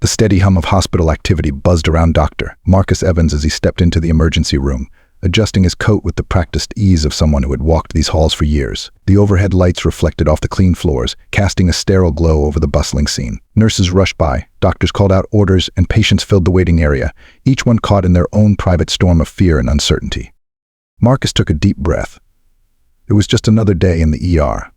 The steady hum of hospital activity buzzed around Dr. Marcus Evans as he stepped into the emergency room, adjusting his coat with the practiced ease of someone who had walked these halls for years. The overhead lights reflected off the clean floors, casting a sterile glow over the bustling scene. Nurses rushed by, doctors called out orders, and patients filled the waiting area, each one caught in their own private storm of fear and uncertainty. Marcus took a deep breath. It was just another day in the ER.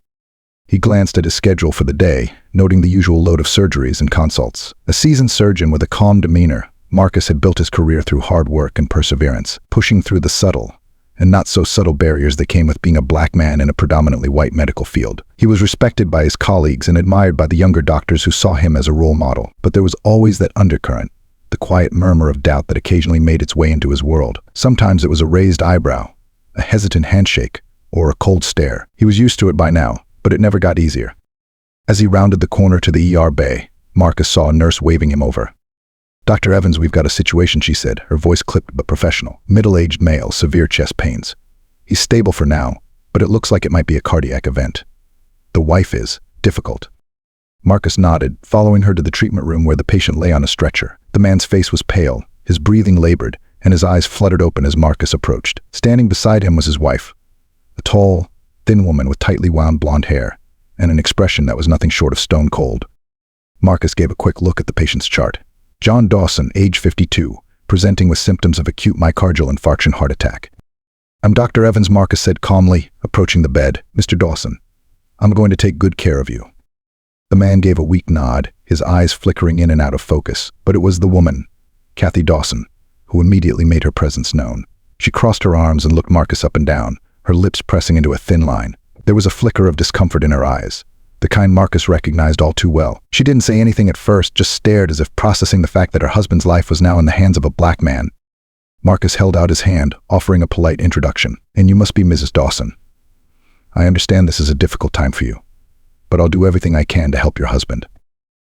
He glanced at his schedule for the day, noting the usual load of surgeries and consults. A seasoned surgeon with a calm demeanor, Marcus had built his career through hard work and perseverance, pushing through the subtle and not so subtle barriers that came with being a black man in a predominantly white medical field. He was respected by his colleagues and admired by the younger doctors who saw him as a role model. But there was always that undercurrent, the quiet murmur of doubt that occasionally made its way into his world. Sometimes it was a raised eyebrow, a hesitant handshake, or a cold stare. He was used to it by now, but it never got easier. As he rounded the corner to the ER bay, Marcus saw a nurse waving him over. "Dr. Evans, we've got a situation," she said, her voice clipped but professional. "Middle-aged male, severe chest pains. He's stable for now, but it looks like it might be a cardiac event. The wife is difficult." Marcus nodded, following her to the treatment room where the patient lay on a stretcher. The man's face was pale, his breathing labored, and his eyes fluttered open as Marcus approached. Standing beside him was his wife, a tall, thin woman with tightly wound blonde hair and an expression that was nothing short of stone cold. Marcus gave a quick look at the patient's chart. John Dawson, age 52, presenting with symptoms of acute myocardial infarction heart attack. "I'm Dr. Evans," Marcus said calmly, approaching the bed. "Mr. Dawson, I'm going to take good care of you." The man gave a weak nod, his eyes flickering in and out of focus, but it was the woman, Kathy Dawson, who immediately made her presence known. She crossed her arms and looked Marcus up and down, her lips pressing into a thin line. There was a flicker of discomfort in her eyes, the kind Marcus recognized all too well. She didn't say anything at first, just stared as if processing the fact that her husband's life was now in the hands of a black man. Marcus held out his hand, offering a polite introduction. "And you must be Mrs. Dawson. I understand this is a difficult time for you, but I'll do everything I can to help your husband."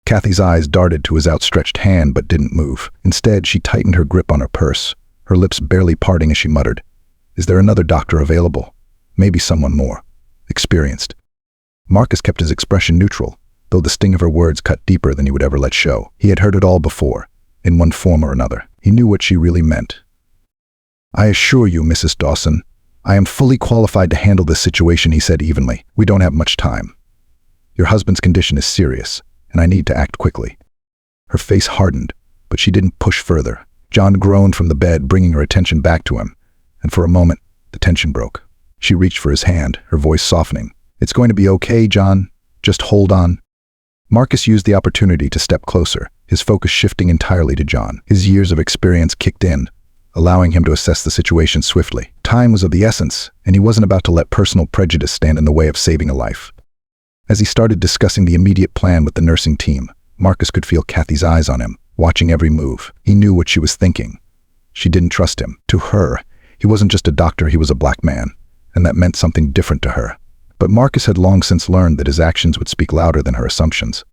Kathy's eyes darted to his outstretched hand but didn't move. Instead, she tightened her grip on her purse, her lips barely parting as she muttered, "Is there another doctor available? Maybe someone more experienced?" Marcus kept his expression neutral, though the sting of her words cut deeper than he would ever let show. He had heard it all before, in one form or another. He knew what she really meant. "I assure you, Mrs. Dawson, I am fully qualified to handle this situation," he said evenly. "We don't have much time. Your husband's condition is serious, and I need to act quickly." Her face hardened, but she didn't push further. John groaned from the bed, bringing her attention back to him, and for a moment, the tension broke. She reached for his hand, her voice softening. "It's going to be okay, John. Just hold on." Marcus used the opportunity to step closer, his focus shifting entirely to John. His years of experience kicked in, allowing him to assess the situation swiftly. Time was of the essence, and he wasn't about to let personal prejudice stand in the way of saving a life. As he started discussing the immediate plan with the nursing team, Marcus could feel Kathy's eyes on him, watching every move. He knew what she was thinking. She didn't trust him. To her, he wasn't just a doctor, he was a black man, and that meant something different to her. But Marcus had long since learned that his actions would speak louder than her assumptions.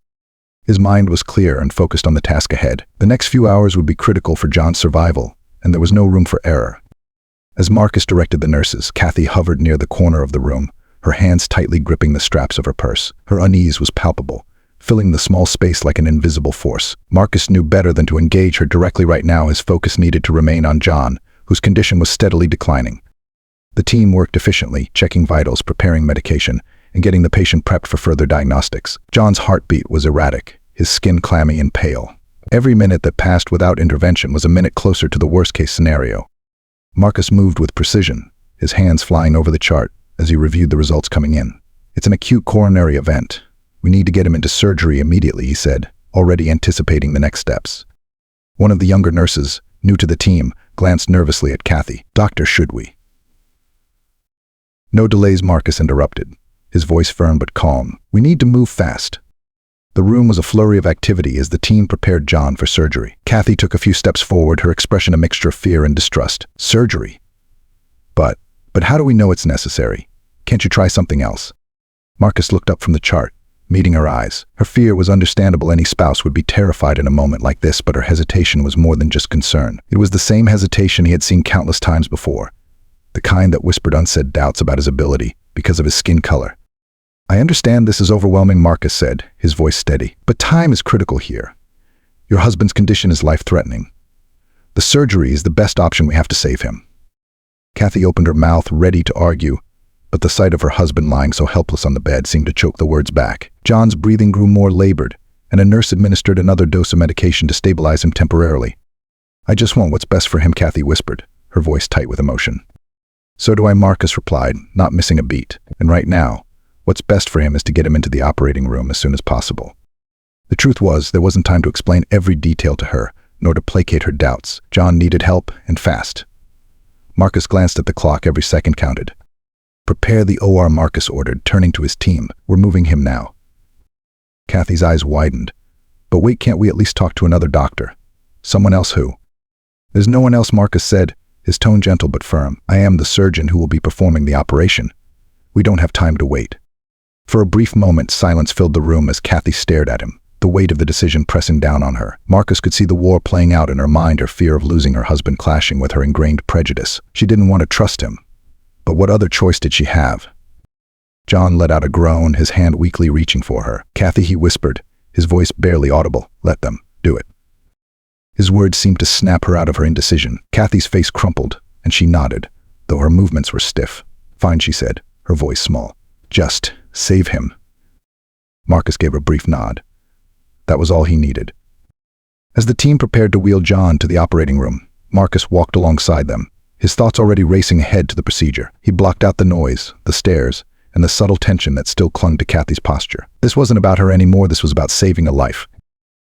His mind was clear and focused on the task ahead. The next few hours would be critical for John's survival, and there was no room for error. As Marcus directed the nurses, Kathy hovered near the corner of the room, her hands tightly gripping the straps of her purse. Her unease was palpable, filling the small space like an invisible force. Marcus knew better than to engage her directly right now. His focus needed to remain on John, whose condition was steadily declining. The team worked efficiently, checking vitals, preparing medication, and getting the patient prepped for further diagnostics. John's heartbeat was erratic, his skin clammy and pale. Every minute that passed without intervention was a minute closer to the worst-case scenario. Marcus moved with precision, his hands flying over the chart as he reviewed the results coming in. "It's an acute coronary event. We need to get him into surgery immediately," he said, already anticipating the next steps. One of the younger nurses, new to the team, glanced nervously at Kathy. "Doctor, should we?" "No delays," Marcus interrupted, his voice firm but calm. "We need to move fast." The room was a flurry of activity as the team prepared John for surgery. Kathy took a few steps forward, her expression a mixture of fear and distrust. "Surgery? But how do we know it's necessary? Can't you try something else?" Marcus looked up from the chart, meeting her eyes. Her fear was understandable. Any spouse would be terrified in a moment like this, but her hesitation was more than just concern. It was the same hesitation he had seen countless times before, the kind that whispered unsaid doubts about his ability because of his skin color. "I understand this is overwhelming," Marcus said, his voice steady, "but time is critical here. Your husband's condition is life-threatening. The surgery is the best option. We have to save him." Kathy opened her mouth, ready to argue, but the sight of her husband lying so helpless on the bed seemed to choke the words back. John's breathing grew more labored, and a nurse administered another dose of medication to stabilize him temporarily. "I just want what's best for him," Kathy whispered, her voice tight with emotion. "So do I," Marcus replied, not missing a beat. "And right now, what's best for him is to get him into the operating room as soon as possible." The truth was, there wasn't time to explain every detail to her, nor to placate her doubts. John needed help, and fast. Marcus glanced at the clock. Every second counted. "Prepare the OR," Marcus ordered, turning to his team. "We're moving him now." Kathy's eyes widened. "But wait, can't we at least talk to another doctor? Someone else who?" "There's no one else," Marcus said, his tone gentle but firm. "I am the surgeon who will be performing the operation. We don't have time to wait." For a brief moment, silence filled the room as Kathy stared at him, the weight of the decision pressing down on her. Marcus could see the war playing out in her mind, her fear of losing her husband clashing with her ingrained prejudice. She didn't want to trust him. But what other choice did she have? John let out a groan, his hand weakly reaching for her. "Kathy," he whispered, his voice barely audible. "Let them do it." His words seemed to snap her out of her indecision. Kathy's face crumpled, and she nodded, though her movements were stiff. "Fine," she said, her voice small. "Just save him." Marcus gave a brief nod. That was all he needed. As the team prepared to wheel John to the operating room, Marcus walked alongside them, his thoughts already racing ahead to the procedure. He blocked out the noise, the stares, and the subtle tension that still clung to Kathy's posture. This wasn't about her anymore, this was about saving a life.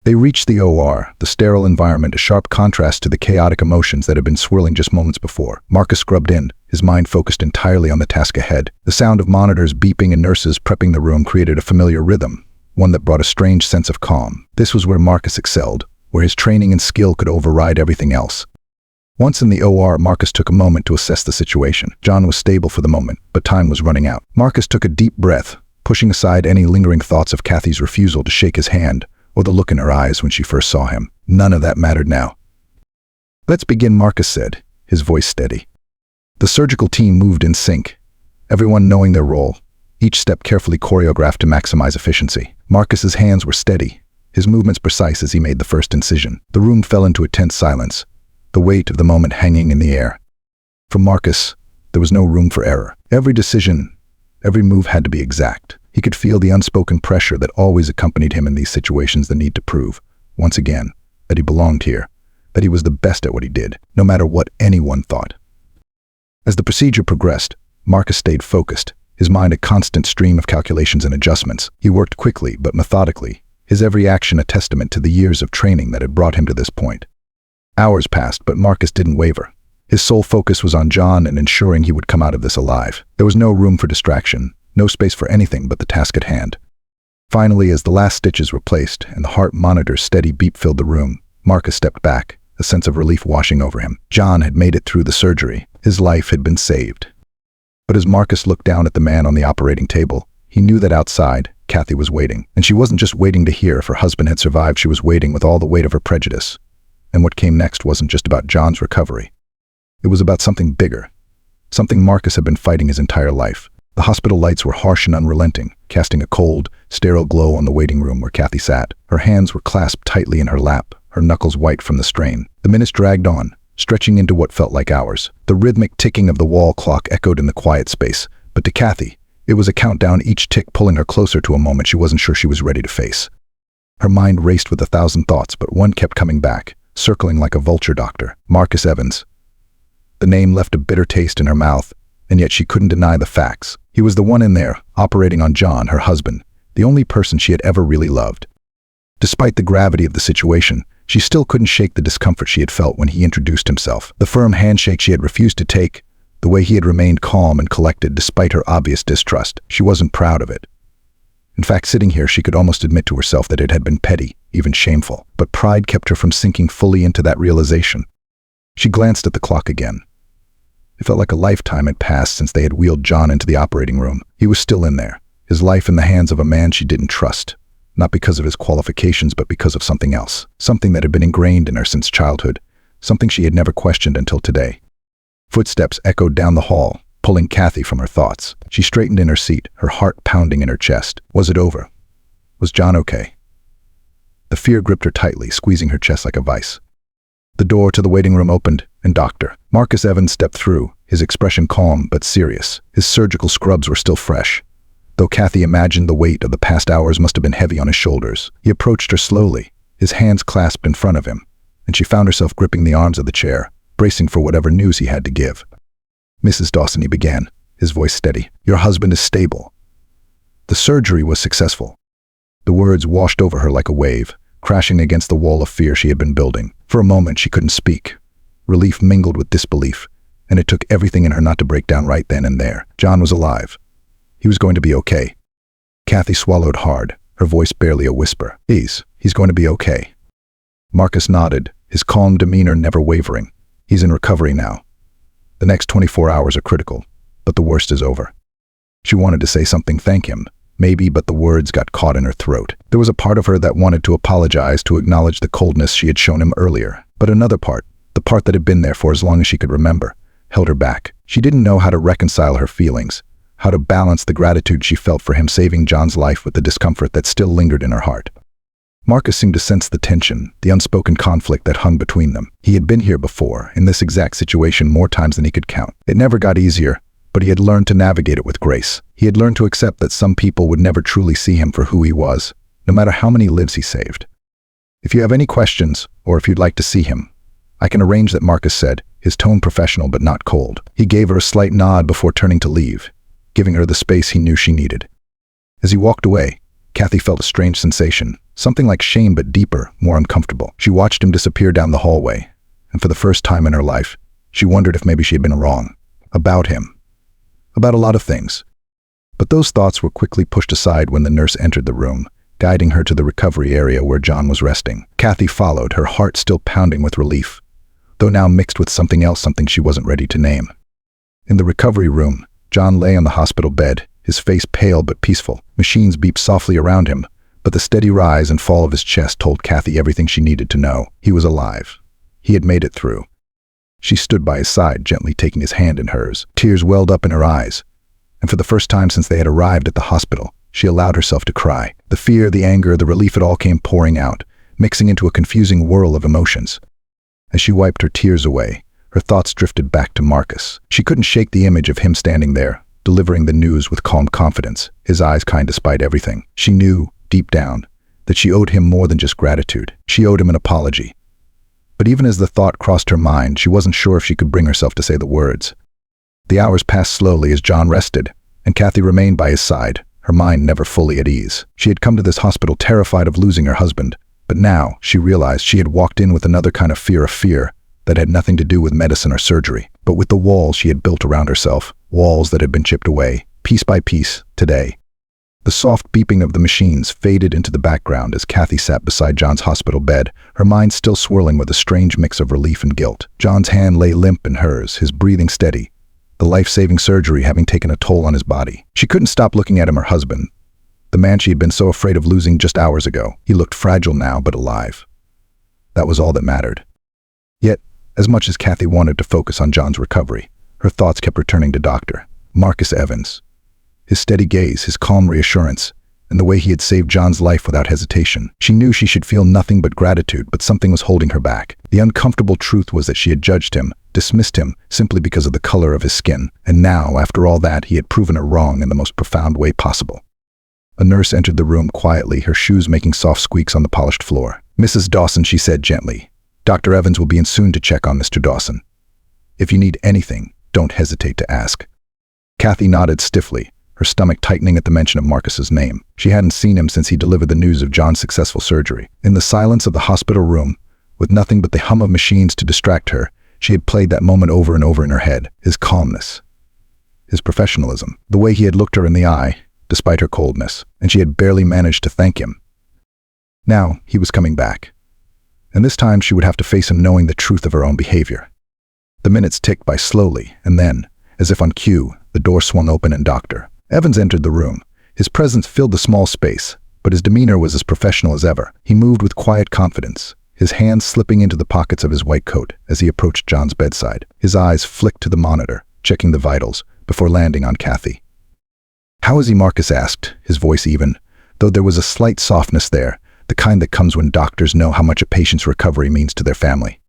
They reached the OR, the sterile environment, a sharp contrast to the chaotic emotions that had been swirling just moments before. Marcus scrubbed in, his mind focused entirely on the task ahead. The sound of monitors beeping and nurses prepping the room created a familiar rhythm, one that brought a strange sense of calm. This was where Marcus excelled, where his training and skill could override everything else. Once in the OR, Marcus took a moment to assess the situation. John was stable for the moment, but time was running out. Marcus took a deep breath, pushing aside any lingering thoughts of Kathy's refusal to shake his hand, or the look in her eyes when she first saw him. None of that mattered now. "Let's begin," Marcus said, his voice steady. The surgical team moved in sync, everyone knowing their role, each step carefully choreographed to maximize efficiency. Marcus's hands were steady, his movements precise as he made the first incision. The room fell into a tense silence, the weight of the moment hanging in the air. For Marcus, there was no room for error. Every decision, every move had to be exact. He could feel the unspoken pressure that always accompanied him in these situations, the need to prove, once again, that he belonged here, that he was the best at what he did, no matter what anyone thought. As the procedure progressed, Marcus stayed focused, his mind a constant stream of calculations and adjustments. He worked quickly but methodically, his every action a testament to the years of training that had brought him to this point. Hours passed, but Marcus didn't waver. His sole focus was on John and ensuring he would come out of this alive. There was no room for distraction, no space for anything but the task at hand. Finally, as the last stitches were placed and the heart monitor's steady beep filled the room, Marcus stepped back, a sense of relief washing over him. John had made it through the surgery. His life had been saved. But as Marcus looked down at the man on the operating table, he knew that outside, Kathy was waiting. And she wasn't just waiting to hear if her husband had survived, she was waiting with all the weight of her prejudice. And what came next wasn't just about John's recovery. It was about something bigger, something Marcus had been fighting his entire life. The hospital lights were harsh and unrelenting, casting a cold, sterile glow on the waiting room where Kathy sat. Her hands were clasped tightly in her lap, her knuckles white from the strain. The minutes dragged on, stretching into what felt like hours. The rhythmic ticking of the wall clock echoed in the quiet space, but to Kathy, it was a countdown, each tick pulling her closer to a moment she wasn't sure she was ready to face. Her mind raced with 1,000 thoughts, but one kept coming back, circling like a vulture. Dr. Marcus Evans. The name left a bitter taste in her mouth, and yet she couldn't deny the facts. He was the one in there, operating on John, her husband, the only person she had ever really loved. Despite the gravity of the situation, she still couldn't shake the discomfort she had felt when he introduced himself. The firm handshake she had refused to take, the way he had remained calm and collected despite her obvious distrust. She wasn't proud of it. In fact, sitting here, she could almost admit to herself that it had been petty, even shameful. But pride kept her from sinking fully into that realization. She glanced at the clock again. It felt like a lifetime had passed since they had wheeled John into the operating room. He was still in there, his life in the hands of a man she didn't trust, not because of his qualifications, but because of something else, something that had been ingrained in her since childhood, something she had never questioned until today. Footsteps echoed down the hall, pulling Kathy from her thoughts. She straightened in her seat, her heart pounding in her chest. Was it over? Was John okay? The fear gripped her tightly, squeezing her chest like a vice. The door to the waiting room opened, and Dr. Marcus Evans stepped through, his expression calm but serious. His surgical scrubs were still fresh, though Kathy imagined the weight of the past hours must have been heavy on his shoulders. He approached her slowly, his hands clasped in front of him, and she found herself gripping the arms of the chair, bracing for whatever news he had to give. "Mrs. Dawson," he began, his voice steady, "your husband is stable. The surgery was successful." The words washed over her like a wave, crashing against the wall of fear she had been building. For a moment she couldn't speak. Relief mingled with disbelief, and it took everything in her not to break down right then and there. John was alive. He was going to be okay. Kathy swallowed hard, her voice barely a whisper. He's going to be okay." Marcus nodded, his calm demeanor never wavering. "He's in recovery now. The next 24 hours are critical, but the worst is over." She wanted to say something, thank him, maybe, but the words got caught in her throat. There was a part of her that wanted to apologize, to acknowledge the coldness she had shown him earlier. But another part, the part that had been there for as long as she could remember, held her back. She didn't know how to reconcile her feelings, how to balance the gratitude she felt for him saving John's life with the discomfort that still lingered in her heart. Marcus seemed to sense the tension, the unspoken conflict that hung between them. He had been here before, in this exact situation, more times than he could count. It never got easier, but he had learned to navigate it with grace. He had learned to accept that some people would never truly see him for who he was, no matter how many lives he saved. "If you have any questions, or if you'd like to see him, I can arrange that," Marcus said, his tone professional but not cold. He gave her a slight nod before turning to leave, giving her the space he knew she needed. As he walked away, Kathy felt a strange sensation, something like shame but deeper, more uncomfortable. She watched him disappear down the hallway, and for the first time in her life, she wondered if maybe she had been wrong. About him. About a lot of things. But those thoughts were quickly pushed aside when the nurse entered the room, guiding her to the recovery area where John was resting. Kathy followed, her heart still pounding with relief, though now mixed with something else, something she wasn't ready to name. In the recovery room, John lay on the hospital bed, his face pale but peaceful. Machines beeped softly around him, but the steady rise and fall of his chest told Kathy everything she needed to know. He was alive. He had made it through. She stood by his side, gently taking his hand in hers. Tears welled up in her eyes, and for the first time since they had arrived at the hospital, she allowed herself to cry. The fear, the anger, the relief, it all came pouring out, mixing into a confusing whirl of emotions. As she wiped her tears away, her thoughts drifted back to Marcus. She couldn't shake the image of him standing there, delivering the news with calm confidence, his eyes kind despite everything. She knew, deep down, that she owed him more than just gratitude. She owed him an apology. But even as the thought crossed her mind, she wasn't sure if she could bring herself to say the words. The hours passed slowly as John rested, and Kathy remained by his side, her mind never fully at ease. She had come to this hospital terrified of losing her husband, but now she realized she had walked in with another kind of fear that had nothing to do with medicine or surgery, but with the walls she had built around herself, walls that had been chipped away, piece by piece, today. The soft beeping of the machines faded into the background as Kathy sat beside John's hospital bed, her mind still swirling with a strange mix of relief and guilt. John's hand lay limp in hers, his breathing steady, the life-saving surgery having taken a toll on his body. She couldn't stop looking at him, her husband, the man she had been so afraid of losing just hours ago. He looked fragile now, but alive. That was all that mattered. Yet, as much as Kathy wanted to focus on John's recovery, her thoughts kept returning to Dr. Marcus Evans. His steady gaze, his calm reassurance, and the way he had saved John's life without hesitation. She knew she should feel nothing but gratitude, but something was holding her back. The uncomfortable truth was that she had judged him, dismissed him, simply because of the color of his skin. And now, after all that, he had proven her wrong in the most profound way possible. A nurse entered the room quietly, her shoes making soft squeaks on the polished floor. "Mrs. Dawson," she said gently. "Dr. Evans will be in soon to check on Mr. Dawson. If you need anything, don't hesitate to ask." Kathy nodded stiffly, her stomach tightening at the mention of Marcus's name. She hadn't seen him since he delivered the news of John's successful surgery. In the silence of the hospital room, with nothing but the hum of machines to distract her, she had played that moment over and over in her head. His calmness, his professionalism, the way he had looked her in the eye, despite her coldness, and she had barely managed to thank him. Now, he was coming back. And this time she would have to face him knowing the truth of her own behavior. The minutes ticked by slowly, and then, as if on cue, the door swung open and Dr. Evans entered the room. His presence filled the small space, but his demeanor was as professional as ever. He moved with quiet confidence, his hands slipping into the pockets of his white coat as he approached John's bedside. His eyes flicked to the monitor, checking the vitals, before landing on Kathy. "How is he?" Marcus asked, his voice even, though there was a slight softness there, the kind that comes when doctors know how much a patient's recovery means to their family.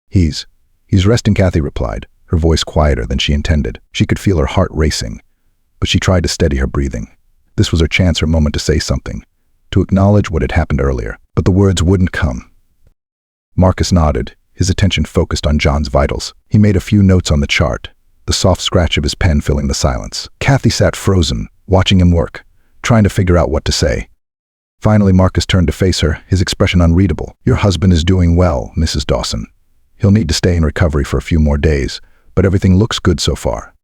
He's resting, Kathy replied, her voice quieter than she intended. She could feel her heart racing, but she tried to steady her breathing. This was her chance, her moment to say something, to acknowledge what had happened earlier, but the words wouldn't come. Marcus nodded, his attention focused on John's vitals. He made a few notes on the chart, the soft scratch of his pen filling the silence. Kathy sat frozen, watching him work, trying to figure out what to say. Finally, Marcus turned to face her, his expression unreadable. "Your husband is doing well, Mrs. Dawson. He'll need to stay in recovery for a few more days, but everything looks good so far."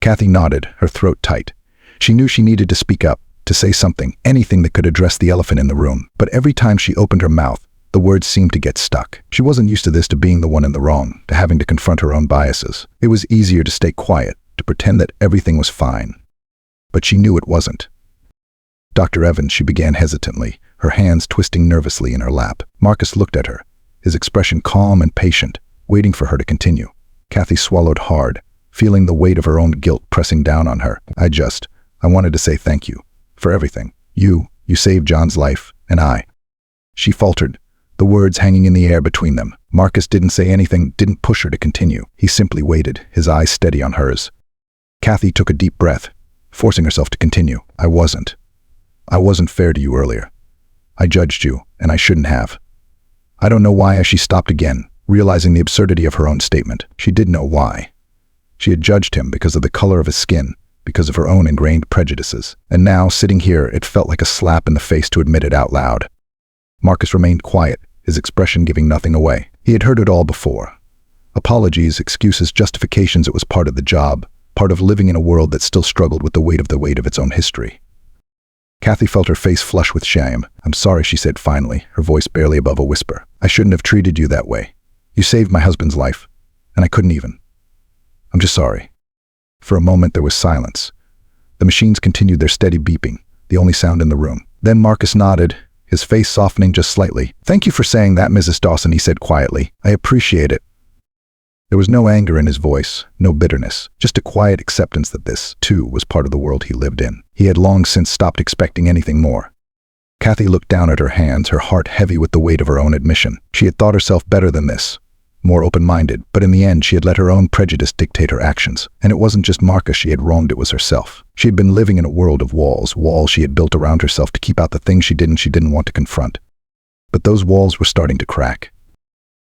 Kathy nodded, her throat tight. She knew she needed to speak up, to say something, anything that could address the elephant in the room. But every time she opened her mouth, the words seemed to get stuck. She wasn't used to this, to being the one in the wrong, to having to confront her own biases. It was easier to stay quiet, to pretend that everything was fine. But she knew it wasn't. "Dr. Evans," she began hesitantly, her hands twisting nervously in her lap. Marcus looked at her, his expression calm and patient, waiting for her to continue. Kathy swallowed hard, feeling the weight of her own guilt pressing down on her. I wanted to say thank you for everything. You saved John's life, and I." She faltered, the words hanging in the air between them. Marcus didn't say anything, didn't push her to continue. He simply waited, his eyes steady on hers. Kathy took a deep breath, forcing herself to continue. I wasn't fair to you earlier. I judged you, and I shouldn't have." I don't know why. As she stopped again, realizing the absurdity of her own statement. She did know why. She had judged him because of the color of his skin, because of her own ingrained prejudices. And now, sitting here, it felt like a slap in the face to admit it out loud. Marcus remained quiet, his expression giving nothing away. He had heard it all before. Apologies, excuses, justifications. It was part of the job, part of living in a world that still struggled with the weight of its own history. Kathy felt her face flush with shame. "I'm sorry," she said finally, her voice barely above a whisper. "I shouldn't have treated you that way. You saved my husband's life, and I couldn't even. I'm just sorry." For a moment there was silence. The machines continued their steady beeping, the only sound in the room. Then Marcus nodded, his face softening just slightly. "Thank you for saying that, Mrs. Dawson," he said quietly. "I appreciate it." There was no anger in his voice, no bitterness, just a quiet acceptance that this, too, was part of the world he lived in. He had long since stopped expecting anything more. Kathy looked down at her hands, her heart heavy with the weight of her own admission. She had thought herself better than this, more open-minded, but in the end she had let her own prejudice dictate her actions. And it wasn't just Marcus she had wronged, it was herself. She had been living in a world of walls she had built around herself to keep out the things she didn't want to confront. But those walls were starting to crack.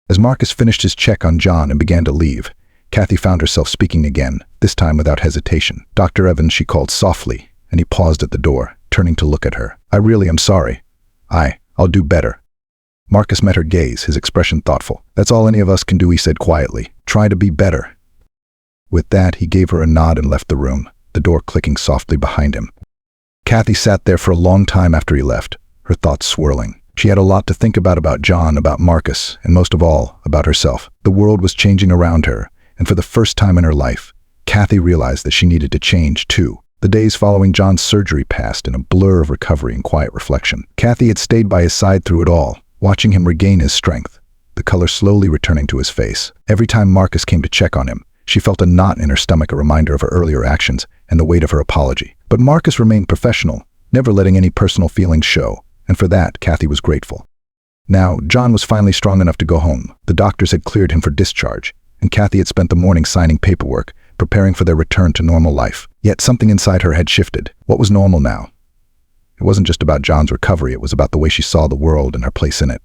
As Marcus finished his check on John and began to leave, Kathy found herself speaking again, this time without hesitation. "Dr. Evans," she called softly, and he paused at the door, turning to look at her. "I really am sorry. I'll do better." Marcus met her gaze, his expression thoughtful. "That's all any of us can do," he said quietly. "Try to be better." With that, he gave her a nod and left the room, the door clicking softly behind him. Kathy sat there for a long time after he left, her thoughts swirling. She had a lot to think about John, about Marcus, and most of all, about herself. The world was changing around her, and for the first time in her life, Kathy realized that she needed to change too. The days following John's surgery passed in a blur of recovery and quiet reflection. Kathy had stayed by his side through it all, watching him regain his strength, the color slowly returning to his face. Every time Marcus came to check on him, she felt a knot in her stomach, a reminder of her earlier actions and the weight of her apology. But Marcus remained professional, never letting any personal feelings show. And for that, Kathy was grateful. Now, John was finally strong enough to go home. The doctors had cleared him for discharge, and Kathy had spent the morning signing paperwork, preparing for their return to normal life. Yet something inside her had shifted. What was normal now? It wasn't just about John's recovery, it was about the way she saw the world and her place in it.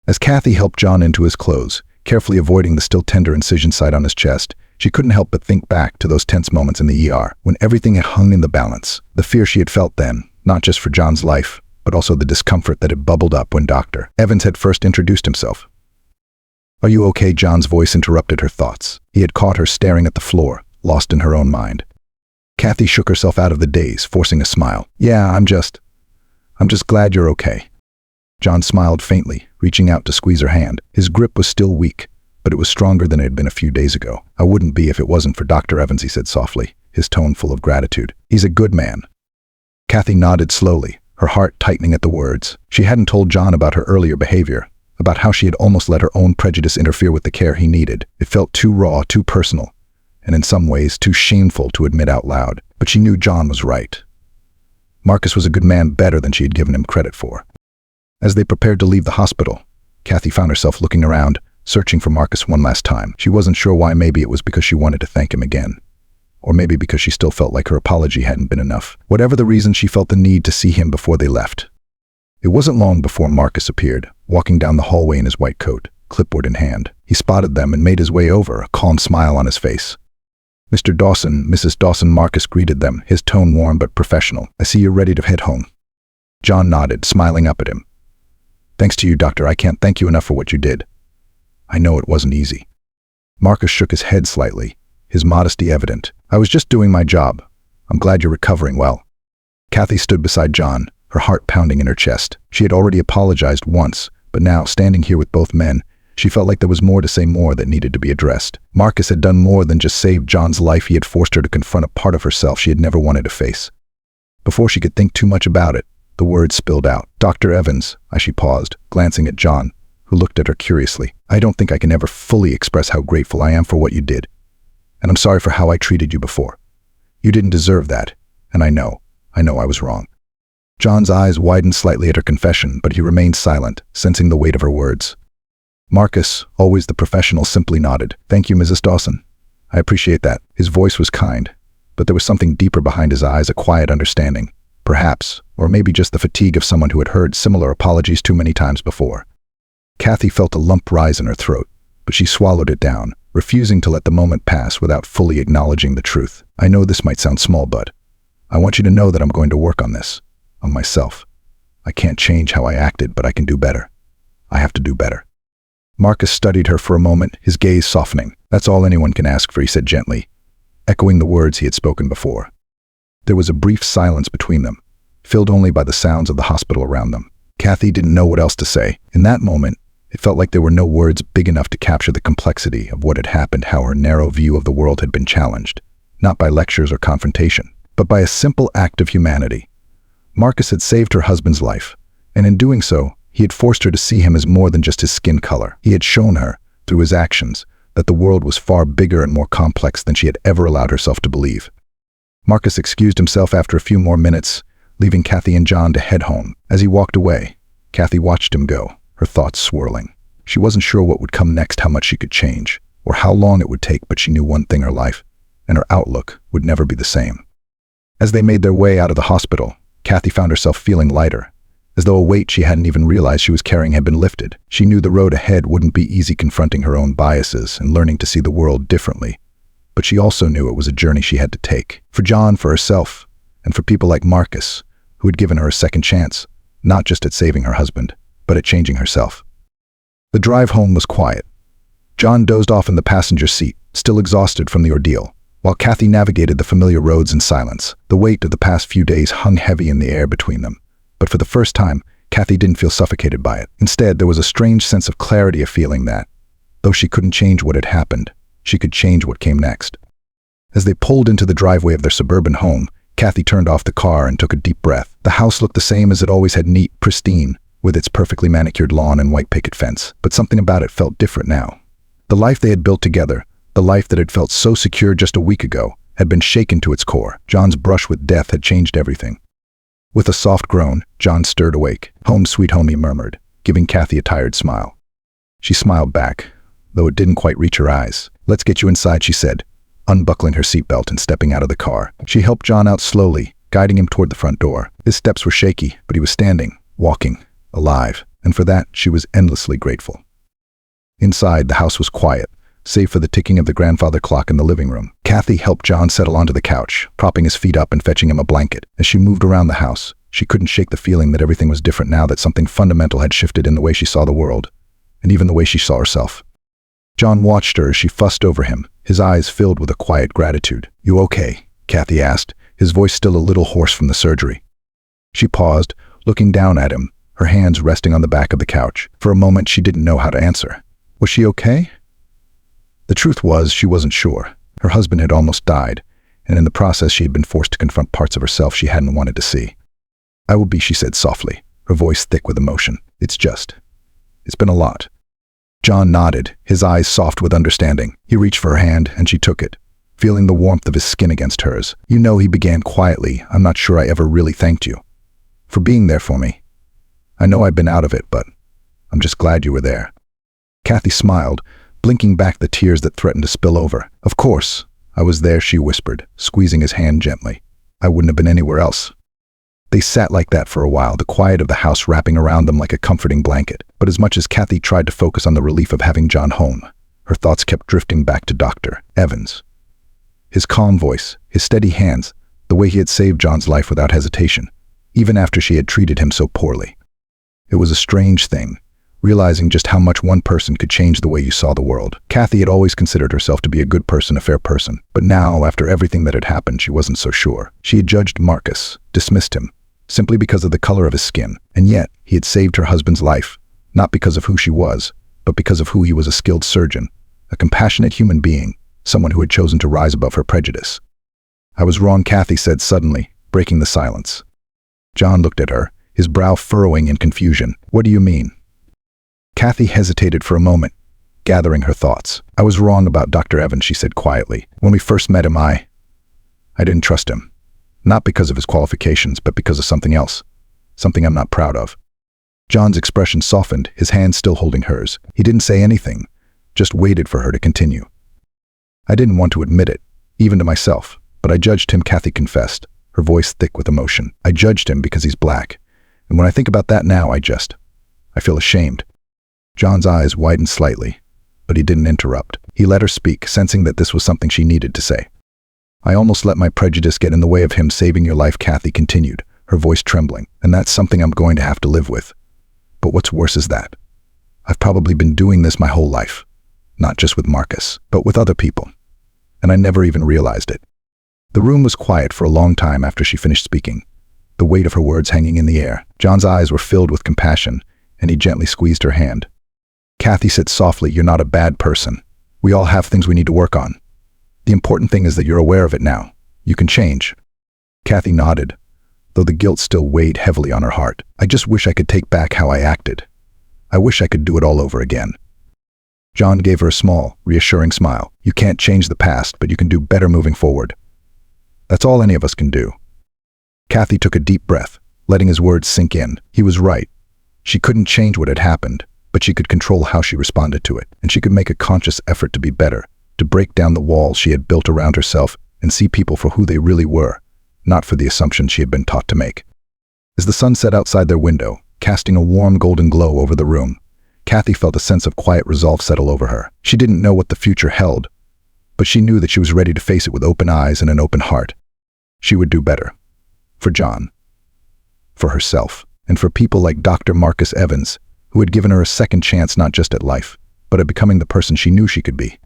As Kathy helped John into his clothes, carefully avoiding the still tender incision site on his chest, she couldn't help but think back to those tense moments in the ER, when everything had hung in the balance. The fear she had felt then, not just for John's life, but also the discomfort that had bubbled up when Dr. Evans had first introduced himself. "Are you okay?" John's voice interrupted her thoughts. He had caught her staring at the floor, lost in her own mind. Kathy shook herself out of the daze, forcing a smile. "Yeah, I'm just glad you're okay." John smiled faintly, reaching out to squeeze her hand. His grip was still weak, but it was stronger than it had been a few days ago. "I wouldn't be if it wasn't for Dr. Evans," he said softly, his tone full of gratitude. "He's a good man." Kathy nodded slowly, her heart tightening at the words. She hadn't told John about her earlier behavior, about how she had almost let her own prejudice interfere with the care he needed. It felt too raw, too personal, and in some ways too shameful to admit out loud. But she knew John was right. Marcus was a good man, better than she had given him credit for. As they prepared to leave the hospital, Kathy found herself looking around, searching for Marcus one last time. She wasn't sure why. Maybe it was because she wanted to thank him again. Or maybe because she still felt like her apology hadn't been enough. Whatever the reason, she felt the need to see him before they left. It wasn't long before Marcus appeared, walking down the hallway in his white coat, clipboard in hand. He spotted them and made his way over, a calm smile on his face. Mr. Dawson, Mrs. Dawson. Marcus greeted them, his tone warm but professional. I see you're ready to head home. John nodded, smiling up at him. Thanks to you, Doctor. I can't thank you enough for what you did. I know it wasn't easy. Marcus shook his head slightly, his modesty evident. I was just doing my job. I'm glad you're recovering well. Kathy stood beside John, her heart pounding in her chest. She had already apologized once, but now, standing here with both men, she felt like there was more to say, more that needed to be addressed. Marcus had done more than just save John's life. He had forced her to confront a part of herself she had never wanted to face. Before she could think too much about it, the words spilled out. Dr. Evans, as she paused, glancing at John, who looked at her curiously. I don't think I can ever fully express how grateful I am for what you did. And I'm sorry for how I treated you before. You didn't deserve that, and I know I was wrong. John's eyes widened slightly at her confession, but he remained silent, sensing the weight of her words. Marcus, always the professional, simply nodded. Thank you, Mrs. Dawson. I appreciate that. His voice was kind, but there was something deeper behind his eyes, a quiet understanding. Perhaps, or maybe just the fatigue of someone who had heard similar apologies too many times before. Kathy felt a lump rise in her throat, but she swallowed it down, refusing to let the moment pass without fully acknowledging the truth. I know this might sound small, but I want you to know that I'm going to work on this, on myself. I can't change how I acted, but I can do better. I have to do better. Marcus studied her for a moment, his gaze softening. That's all anyone can ask for, he said gently, echoing the words he had spoken before. There was a brief silence between them, filled only by the sounds of the hospital around them. Kathy didn't know what else to say. In that moment, it felt like there were no words big enough to capture the complexity of what had happened, how her narrow view of the world had been challenged, not by lectures or confrontation, but by a simple act of humanity. Marcus had saved her husband's life, and in doing so, he had forced her to see him as more than just his skin color. He had shown her, through his actions, that the world was far bigger and more complex than she had ever allowed herself to believe. Marcus excused himself after a few more minutes, leaving Kathy and John to head home. As he walked away, Kathy watched him go, her thoughts swirling. She wasn't sure what would come next, how much she could change, or how long it would take, but she knew one thing: her life and her outlook would never be the same. As they made their way out of the hospital, Kathy found herself feeling lighter, as though a weight she hadn't even realized she was carrying had been lifted. She knew the road ahead wouldn't be easy, confronting her own biases and learning to see the world differently. But she also knew it was a journey she had to take. For John, for herself, and for people like Marcus, who had given her a second chance, not just at saving her husband, but at changing herself. The drive home was quiet. John dozed off in the passenger seat, still exhausted from the ordeal, while Kathy navigated the familiar roads in silence. The weight of the past few days hung heavy in the air between them. But for the first time, Kathy didn't feel suffocated by it. Instead, there was a strange sense of clarity, a feeling that, though she couldn't change what had happened, she could change what came next. As they pulled into the driveway of their suburban home, Kathy turned off the car and took a deep breath. The house looked the same as it always had, neat, pristine, with its perfectly manicured lawn and white picket fence. But something about it felt different now. The life they had built together, the life that had felt so secure just a week ago, had been shaken to its core. John's brush with death had changed everything. With a soft groan, John stirred awake. Home sweet home, he murmured, giving Kathy a tired smile. She smiled back, though it didn't quite reach her eyes. Let's get you inside, she said, unbuckling her seatbelt and stepping out of the car. She helped John out slowly, guiding him toward the front door. His steps were shaky, but he was standing, walking, alive, and for that she was endlessly grateful. Inside, the house was quiet, save for the ticking of the grandfather clock in the living room. Kathy helped John settle onto the couch, propping his feet up and fetching him a blanket. As she moved around the house, she couldn't shake the feeling that everything was different now, that something fundamental had shifted in the way she saw the world, and even the way she saw herself. John watched her as she fussed over him, his eyes filled with a quiet gratitude. You okay? Kathy asked, his voice still a little hoarse from the surgery. She paused, looking down at him, her hands resting on the back of the couch. For a moment, she didn't know how to answer. Was she okay? The truth was, she wasn't sure. Her husband had almost died, and in the process she had been forced to confront parts of herself she hadn't wanted to see. I will be, she said softly, her voice thick with emotion. It's been a lot. John nodded, his eyes soft with understanding. He reached for her hand, and she took it, feeling the warmth of his skin against hers. You know, he began quietly, I'm not sure I ever really thanked you for being there for me. I know I've been out of it, but I'm just glad you were there." Kathy smiled, blinking back the tears that threatened to spill over. "Of course, I was there," she whispered, squeezing his hand gently. "I wouldn't have been anywhere else." They sat like that for a while, the quiet of the house wrapping around them like a comforting blanket. But as much as Kathy tried to focus on the relief of having John home, her thoughts kept drifting back to Dr. Evans. His calm voice, his steady hands, the way he had saved John's life without hesitation, even after she had treated him so poorly. It was a strange thing, realizing just how much one person could change the way you saw the world. Kathy had always considered herself to be a good person, a fair person, but now, after everything that had happened, she wasn't so sure. She had judged Marcus, dismissed him, simply because of the color of his skin, and yet he had saved her husband's life, not because of who she was, but because of who he was: a skilled surgeon, a compassionate human being, someone who had chosen to rise above her prejudice. "I was wrong," Kathy said suddenly, breaking the silence. John looked at her, his brow furrowing in confusion. "What do you mean?" Kathy hesitated for a moment, gathering her thoughts. "I was wrong about Dr. Evans," she said quietly. "When we first met him, I didn't trust him. Not because of his qualifications, but because of something else. Something I'm not proud of." John's expression softened, his hand still holding hers. He didn't say anything, just waited for her to continue. "I didn't want to admit it, even to myself, but I judged him," Kathy confessed, her voice thick with emotion. "I judged him because he's black. And when I think about that now, I feel ashamed." John's eyes widened slightly, but he didn't interrupt. He let her speak, sensing that this was something she needed to say. "I almost let my prejudice get in the way of him saving your life," Kathy continued, her voice trembling, "and that's something I'm going to have to live with. But what's worse is that I've probably been doing this my whole life, not just with Marcus, but with other people, and I never even realized it." The room was quiet for a long time after she finished speaking, the weight of her words hanging in the air. John's eyes were filled with compassion, and he gently squeezed her hand. Kathy said softly, "You're not a bad person. We all have things we need to work on. The important thing is that you're aware of it now. You can change." Kathy nodded, though the guilt still weighed heavily on her heart. "I just wish I could take back how I acted. I wish I could do it all over again." John gave her a small, reassuring smile. "You can't change the past, but you can do better moving forward. That's all any of us can do." Kathy took a deep breath, letting his words sink in. He was right. She couldn't change what had happened, but she could control how she responded to it, and she could make a conscious effort to be better, to break down the walls she had built around herself and see people for who they really were, not for the assumptions she had been taught to make. As the sun set outside their window, casting a warm golden glow over the room, Kathy felt a sense of quiet resolve settle over her. She didn't know what the future held, but she knew that she was ready to face it with open eyes and an open heart. She would do better. For John, for herself, and for people like Dr. Marcus Evans, who had given her a second chance not just at life, but at becoming the person she knew she could be.